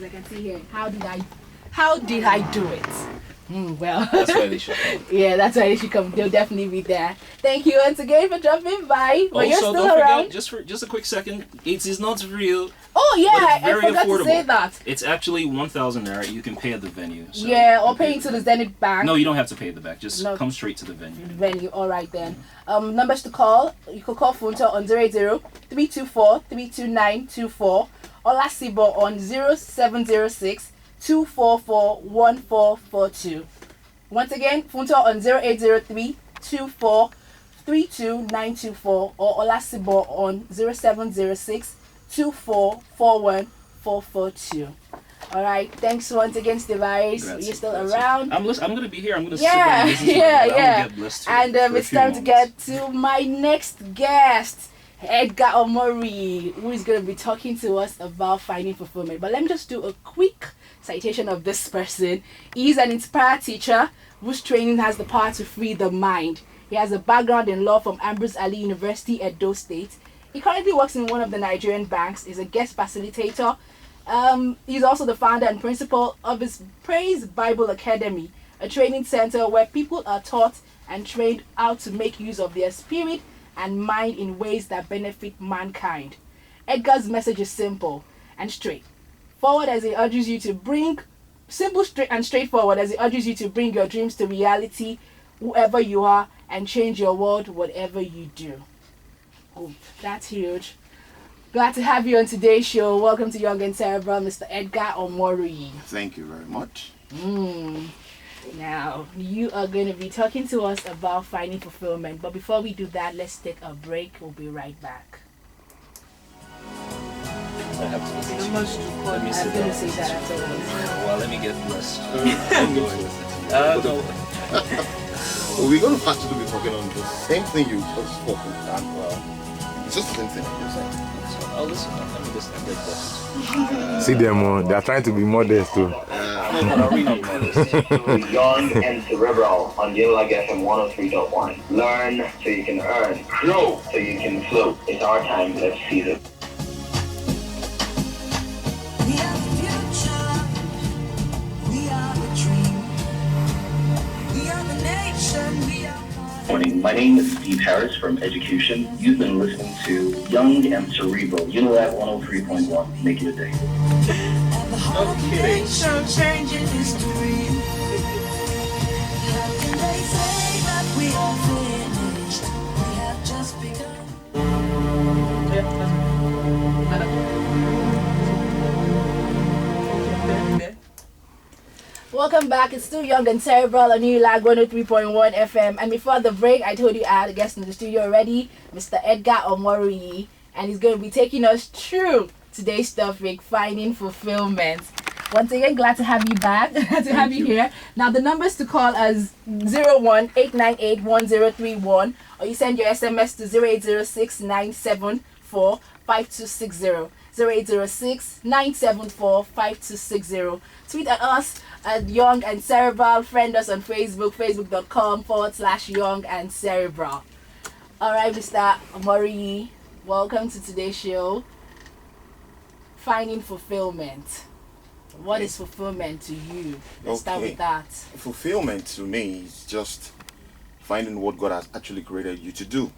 Because I can see here, how did I do it? Well, that's why they should come. Yeah, that's why they should come. They'll definitely be there. Thank you once again for dropping by. But you're still don't around. forget, just a quick second, it is not real. Oh yeah, but it's very I forgot affordable. to say that. It's actually 1,000 naira. You can pay at the venue. So yeah, or paying to the Zenith Bank. No, you don't have to pay at the back. Just come straight to the venue. All right then. Numbers to call. You could call Funto on 080-324-32924 or Lasibo on 0706-244-1442. Once again, Funto on 0803-24-32924 or Olasibo on 0706-2441-442. All right, thanks once again, Stevice. You're still around. I'm going to be here. I'm going to sit back and listen to it. And it's time to get to my next guest, Edgar Omoruyi, who is going to be talking to us about finding fulfillment. But let me just do a quick citation of this person. He's an inspired teacher whose training has the power to free the mind. He has a background in law from Ambrose Ali University, Edo State. He currently works in one of the Nigerian banks. He's a guest facilitator. He's also the founder and principal of his Praise Bible Academy, a training center where people are taught and trained how to make use of their spirit and mind in ways that benefit mankind. Edgar's message is simple and straightforward as he urges you to bring straightforward as he urges you to bring your dreams to reality, whoever you are, and change your world, whatever you do. Oh, that's huge. Glad to have you on today's show. Welcome to Young and Cerebral, Mr. Edgar Omoruyi. Thank you very much. Now, you are going to be talking to us about finding fulfillment. But before we do that, let's take a break. We'll be right back. I have to listen to you. Let me sit down. Well, let me get blessed. No. Well, we're going to actually be talking on the same thing you just spoken. And it's just the same thing you said. I'll listen. Let me listen and get blessed. See them, they are trying to be modest too. Young and Cerebral on Unilag FM 103.1. Learn so you can earn. Grow so you can flow. It's our time. Let's seize it. We are the future. We are the dream. We are the nation. We are. Morning. My name is Steve Harris from Education. You've been listening to Young and Cerebral, Unilag 103.1. Make it a day. No kidding. Changing history. How can they say that we are finished? We have just begun. Welcome back. It's still Young and Cerebral on Unilag 103.1 FM. And before the break, I told you I had a guest in the studio already, Mr. Edgar Omoruyi, and he's going to be taking us through today's topic, finding fulfillment. Once again, glad to have you back. Glad to have you here. Now, the numbers to call is 01-898-1031, or you send your SMS to 0806-974-5260. 0806-974-5260. Tweet at us at Young and Cerebral. Friend us on Facebook, facebook.com/Young and Cerebral. All right, Mr. Omoruyi, welcome to today's show. Finding fulfillment. What is fulfillment to you? Let's start with that. Fulfillment to me is just finding what God has actually created you to do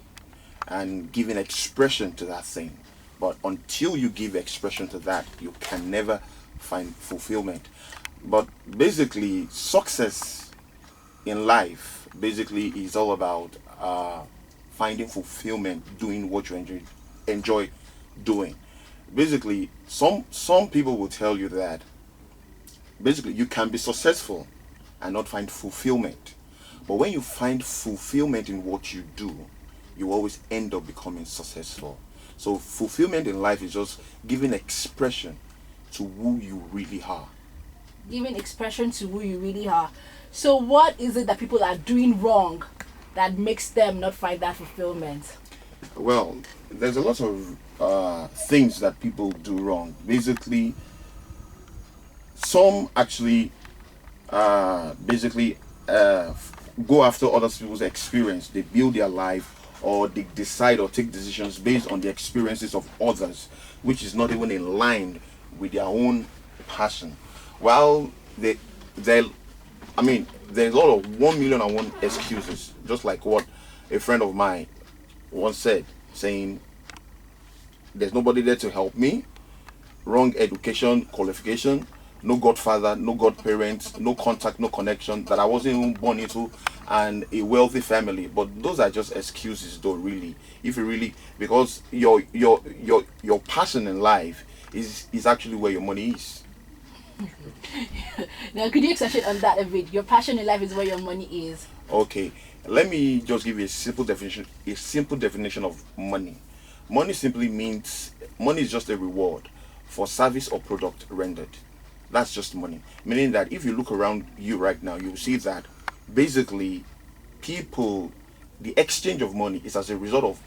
and giving expression to that thing. But until you give expression to that, you can never find fulfillment. But basically, success in life basically is all about finding fulfillment, doing what you enjoy doing. Basically, some people will tell you that basically you can be successful and not find fulfillment. But when you find fulfillment in what you do, you always end up becoming successful. So fulfillment in life is just giving expression to who you really are. Giving expression to who you really are. So what is it that people are doing wrong that makes them not find that fulfillment? Well, there's a lot of things that people do wrong. Basically, some actually go after other people's experience. They build their life, or they decide or take decisions based on the experiences of others, which is not even in line with their own passion? Well, they I mean, there's a lot of 1,000,001 excuses, just like what a friend of mine once said, saying, there's nobody there to help me, wrong education, qualification, no godfather, no godparents, no contact, no connection, that I wasn't even born into, and a wealthy family. But those are just excuses, though, really. If you really, because your passion in life is actually where your money is. Now, could you expand on that a bit? Your passion in life is where your money is. Okay, let me just give you a simple definition. A simple definition of money. Money simply means money is just a reward for service or product rendered. That's just money. Meaning that if you look around you right now, you will see that basically people, the exchange of money is as a result of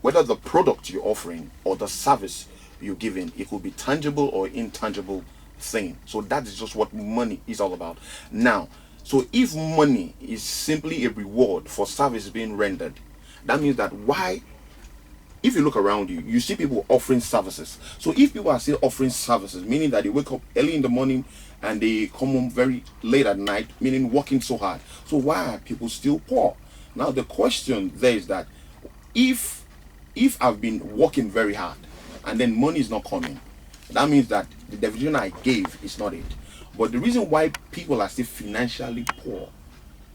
whether the product you're offering or the service you're giving. It could be tangible or intangible thing. So that is just what money is all about. Now, so if money is simply a reward for service being rendered, that means that if you look around you, you see people offering services. So if people are still offering services, meaning that they wake up early in the morning and they come home very late at night, meaning working so hard. So why are people still poor? Now the question there is that if I've been working very hard and then money is not coming, that means that the definition I gave is not it. But the reason why people are still financially poor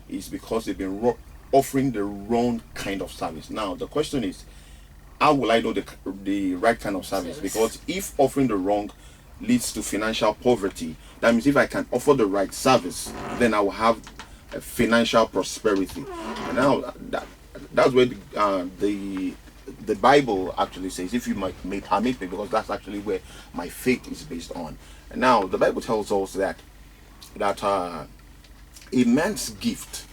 is because they've been offering the wrong kind of service. Now the question is, how will I know the right kind of service? Because if offering the wrong leads to financial poverty, that means if I can offer the right service, then I will have a financial prosperity. And now that's where the Bible actually says, if you may permit me, because that's actually where my faith is based on. And now the Bible tells us that a man's gift,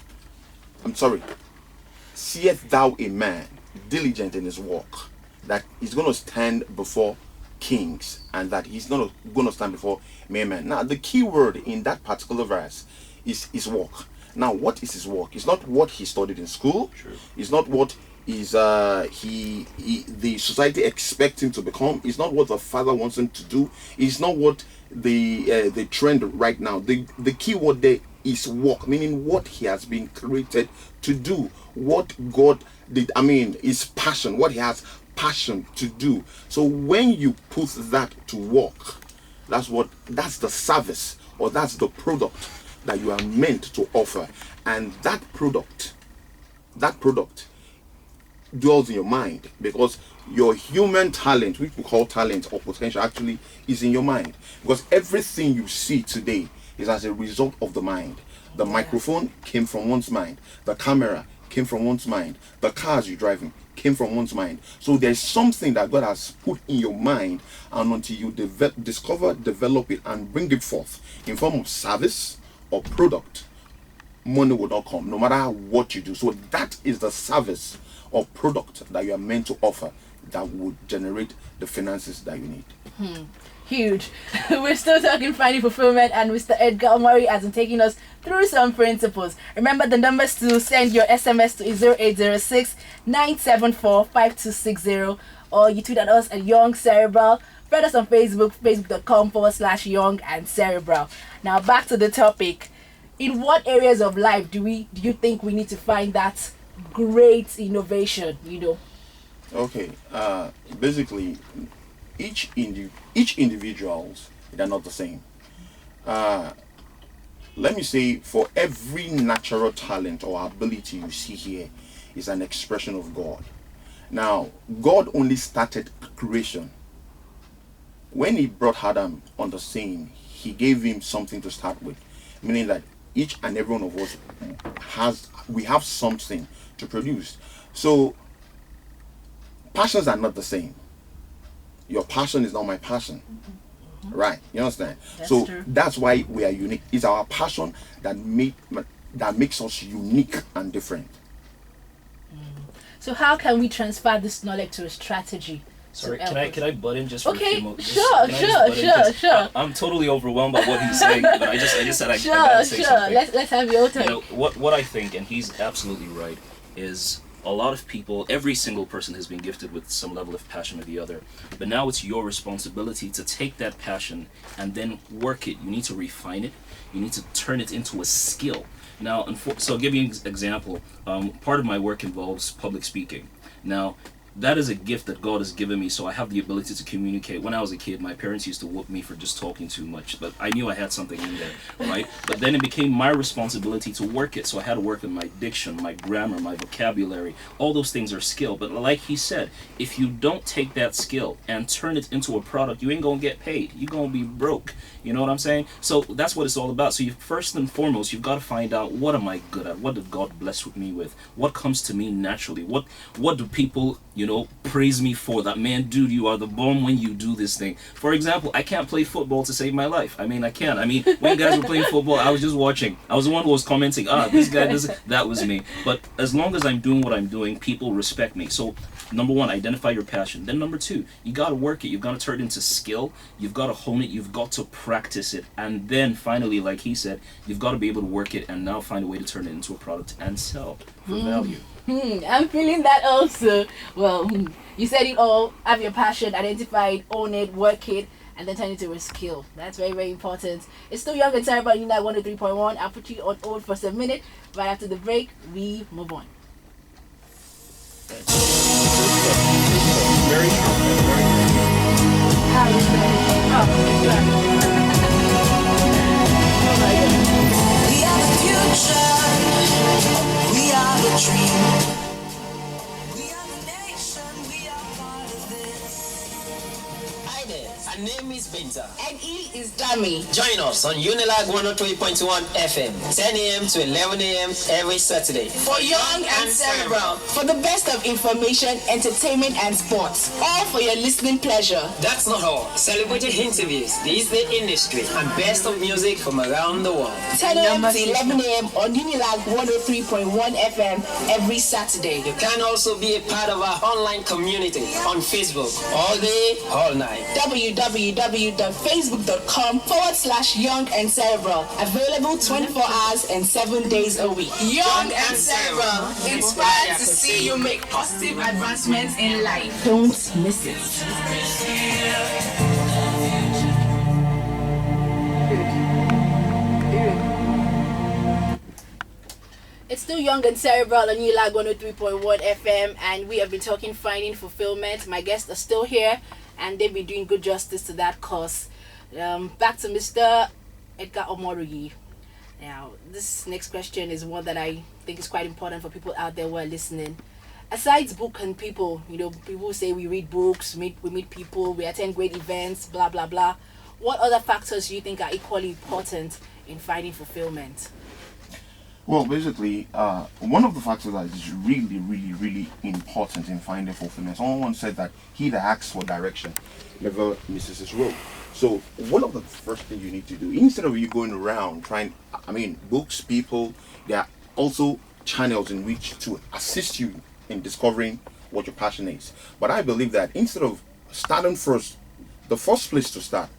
seest thou a man diligent in his work, that he's going to stand before kings and that he's not going to stand before mere men. Now the key word in that particular verse is his work. Now what is his work? It's not what he studied in school. True. It's not what is the society expects him to become. It's not what the father wants him to do. It's not what the trend right now. The key word there is work, meaning what he has been created to do, what God did. His passion, what he has passion to do. So when you put that to work, that's the service, or that's the product that you are meant to offer. And that product dwells in your mind, because your human talent, which we call talent or potential, actually is in your mind. Because everything you see today is as a result of the mind. The microphone came from one's mind. The camera came from one's mind. The cars you're driving came from one's mind. So there's something that God has put in your mind, and until you discover, develop it, and bring it forth in form of service or product, money will not come, no matter what you do. So that is the service or product that you are meant to offer that would generate the finances that you need. Huge. We're still talking finding fulfillment, and Mr. Edgar Omoruyi has been taking us through some principles. Remember the numbers to send your SMS to 0806 974 5260, or you tweet at us at Young Cerebral. Friend us on Facebook, facebook.com/Young and Cerebral. Now back to the topic. In what areas of life do you think we need to find that great innovation? Okay, basically each individuals, they're not the same. Let me say, for every natural talent or ability you see here is an expression of God. Now God only started creation when he brought Adam on the scene. He gave him something to start with, meaning that each and every one of us have something to produce. So passions are not the same. Your passion is not my passion. Right? You understand? That's so true. That's why we are unique. It's our passion that makes us unique and different. So how can we transfer this knowledge to a strategy? Sorry, to can I butt in just for a Okay, few moments? sure. I'm totally overwhelmed by what he's saying, but I just said I gotta say something. Let's have your turn. What I think, and he's absolutely right, is a lot of people, every single person has been gifted with some level of passion or the other. But now it's your responsibility to take that passion and then work it. You need to refine it. You need to turn it into a skill. Now, so I'll give you an example. Part of my work involves public speaking. Now, that is a gift that God has given me, so I have the ability to communicate. When I was a kid, my parents used to whoop me for just talking too much, but I knew I had something in there, right? But then it became my responsibility to work it, so I had to work on my diction, my grammar, my vocabulary. All those things are skill, but like he said, if you don't take that skill and turn it into a product, you ain't gonna get paid. You're gonna be broke. You know what I'm saying? So that's what it's all about. So you first and foremost, you've got to find out, what am I good at? What did God bless me with? What comes to me naturally? What do people, praise me for? That, man, dude, you are the bomb when you do this thing. For example, I can't play football to save my life. I can't. When guys were playing football, I was just watching. I was the one who was commenting, this guy does it. That was me. But as long as I'm doing what I'm doing, people respect me. So number one, identify your passion. Then number two, you got to work it. You've got to turn it into skill. You've got to hone it. You've got to practice it. And then finally, like he said, you've got to be able to work it and now find a way to turn it into a product and sell for value. I'm feeling that also. Well, you said it all. Have your passion, identify it, own it, work it, and then turn it into a skill. That's very, very important. It's still Young and Cerebral, Unite 103.1. I'll put you on hold for a minute. Right after the break, we move on. Very How is that? Oh my goodness. We are the future. We are the dream. We are the nation. We are part of this. Hi there, her name is Binta. And he is Dami. Join us on Unilag 103.1 FM, 10 a.m. to 11 a.m. every Saturday. For Young and Cerebral. For the best of information, entertainment, and sports. All for your listening pleasure. That's not all. Celebrity interviews, this the industry, and best of music from around the world. 10 a.m. to 11 a.m. on Unilag 103.1 FM every Saturday. You can also be a part of our online community on Facebook, all day, all night. www.facebook.com/Young and Cerebral. Available 24 hours and 7 days a week. Young and Cerebral. Inspired to see you make positive advancements in life. Don't miss it. It's still Young and Cerebral on Unilag 103.1 FM, and we have been talking finding fulfillment. My guests are still here, and they've been doing good justice to that cause. Back to Mr. Edgar Omoruyi. Now, this next question is one that I think is quite important for people out there who are listening. Asides book and people, people say we read books, we meet people, we attend great events, blah, blah, blah. What other factors do you think are equally important in finding fulfillment? Well, basically, one of the factors that is really, really, really important in finding fulfillment. Someone said that he that asks for direction never misses his road. So one of the first things you need to do, instead of you going around books, people, there are also channels in which to assist you in discovering what your passion is. But I believe that instead of starting first, the first place to start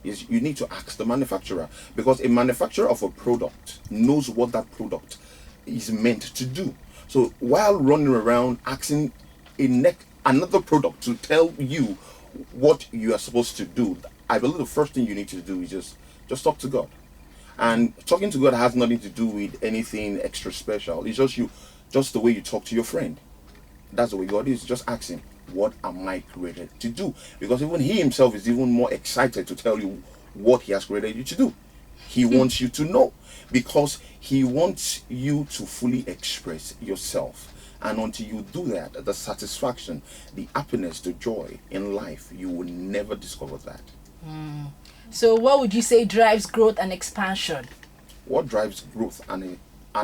is you need to ask the manufacturer, because a manufacturer of a product knows what that product is meant to do. So while running around asking another product to tell you what you are supposed to do, I believe the first thing you need to do is just talk to God. And talking to God has nothing to do with anything extra special. It's just the way you talk to your friend. That's the way God is. Just ask him, what am I created to do? Because even he himself is even more excited to tell you what he has created you to do. He wants you to know, because he wants you to fully express yourself. And until you do that, the satisfaction, the happiness, the joy in life, you will never discover that. So what would you say drives growth and expansion? What drives growth and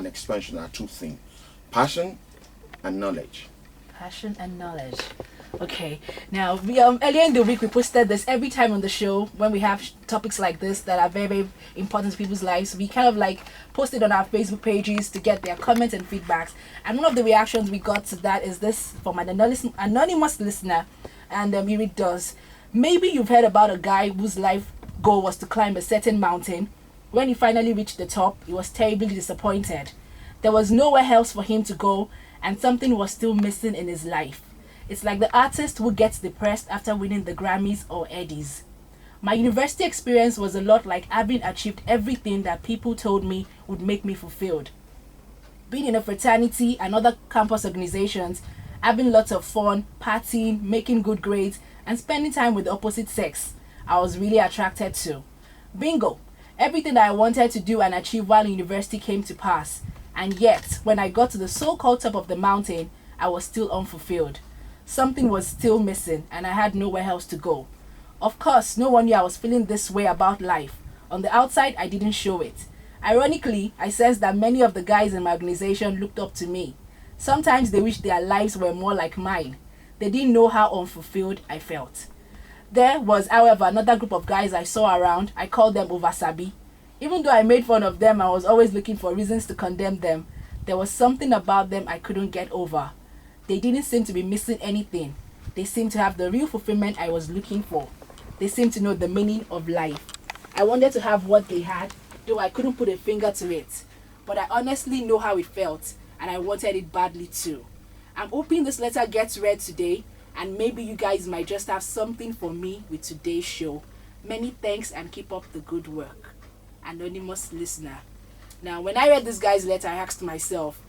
expansion are two things: passion and knowledge. Passion and knowledge. Okay. Now, we earlier in the week we posted this. Every time on the show, when we have topics like this that are very, very important to people's lives, we kind of post it on our Facebook pages to get their comments and feedbacks. And one of the reactions we got to that is this from an anonymous listener, and here it does. Maybe you've heard about a guy whose life goal was to climb a certain mountain. When he finally reached the top, he was terribly disappointed. There was nowhere else for him to go, and something was still missing in his life. It's like the artist who gets depressed after winning the Grammys or Eddies. My university experience was a lot like having achieved everything that people told me would make me fulfilled. Being in a fraternity and other campus organizations, having lots of fun, partying, making good grades, and spending time with the opposite sex, I was really attracted to. Bingo! Everything that I wanted to do and achieve while in university came to pass. And yet, when I got to the so-called top of the mountain, I was still unfulfilled. Something was still missing, and I had nowhere else to go. Of course, no one knew I was feeling this way about life. On the outside, I didn't show it. Ironically, I sensed that many of the guys in my organization looked up to me. Sometimes they wished their lives were more like mine. They didn't know how unfulfilled I felt. There was, however, another group of guys I saw around. I called them Oversabi. Even though I made fun of them, I was always looking for reasons to condemn them. There was something about them I couldn't get over. They didn't seem to be missing anything. They seemed to have the real fulfillment I was looking for. They seemed to know the meaning of life. I wanted to have what they had, though I couldn't put a finger to it. But I honestly know how it felt, and I wanted it badly too. I'm hoping this letter gets read today, and maybe you guys might just have something for me with today's show. Many thanks and keep up the good work. Anonymous listener. Now, when I read this guy's letter, I asked myself,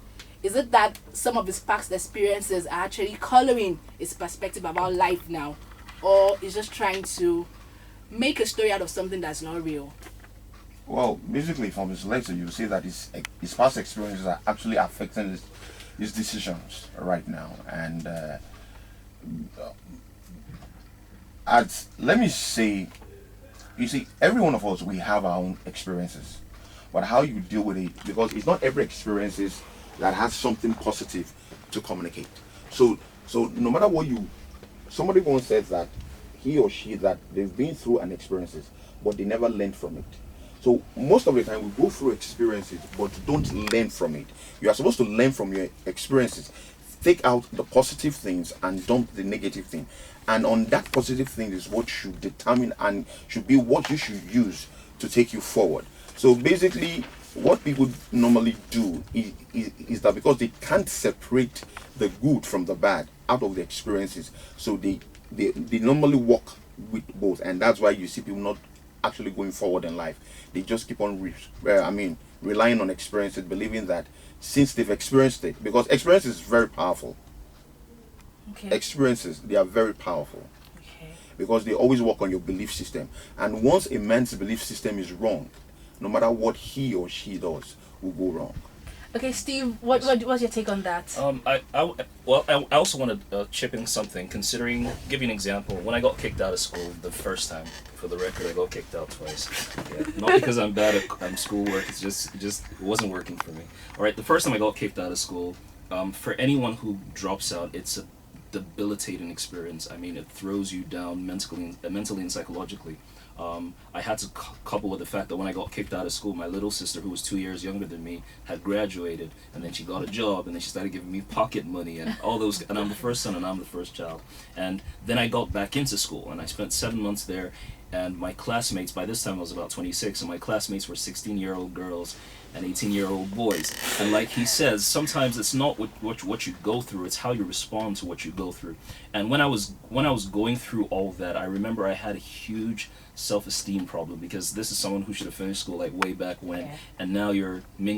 is it that some of his past experiences are actually coloring his perspective about life now? Or is just trying to make a story out of something that's not real? Well, basically, from his letter, you see that his past experiences are actually affecting his decisions right now. And let me say, you see, every one of us, we have our own experiences. But how you deal with it, because it's not every experiences that has something positive to communicate. So no matter what somebody once said that he or she that they've been through an experiences, but they never learned from it. So most of the time we go through experiences, but don't learn from it. You are supposed to learn from your experiences. Take out the positive things and dump the negative thing. And on that positive thing is what should determine and should be what you should use to take you forward. So basically, what people normally do is that because they can't separate the good from the bad out of the experiences, so they normally walk with both, and that's why you see people not actually going forward in life. They just keep on relying on experiences, believing that since they've experienced it, because experience is very powerful. Okay. Experiences, they are very powerful. Okay. Because they always work on your belief system, and once a man's belief system is wrong, no matter what he or she does will go wrong. Okay, Steve, what's your take on that? I also want to chip in something, considering, give you an example. When I got kicked out of school the first time, for the record, I got kicked out twice. Yeah, not because I'm bad at schoolwork, it just wasn't working for me. All right, the first time I got kicked out of school, for anyone who drops out, it's a debilitating experience. I mean, it throws you down mentally and psychologically. I had to couple with the fact that when I got kicked out of school, my little sister, who was 2 years younger than me, had graduated, and then she got a job, and then she started giving me pocket money and all those, and I'm the first son and I'm the first child. And then I got back into school, and I spent 7 months there, and my classmates, by this time I was about 26, and my classmates were 16-year-old girls and 18-year-old boys. And like he says, sometimes it's not what you go through, it's how you respond to what you go through. And when I was going through all of that, I remember I had a huge self-esteem problem, because this is someone who should have finished school like way back when, and now you're mingling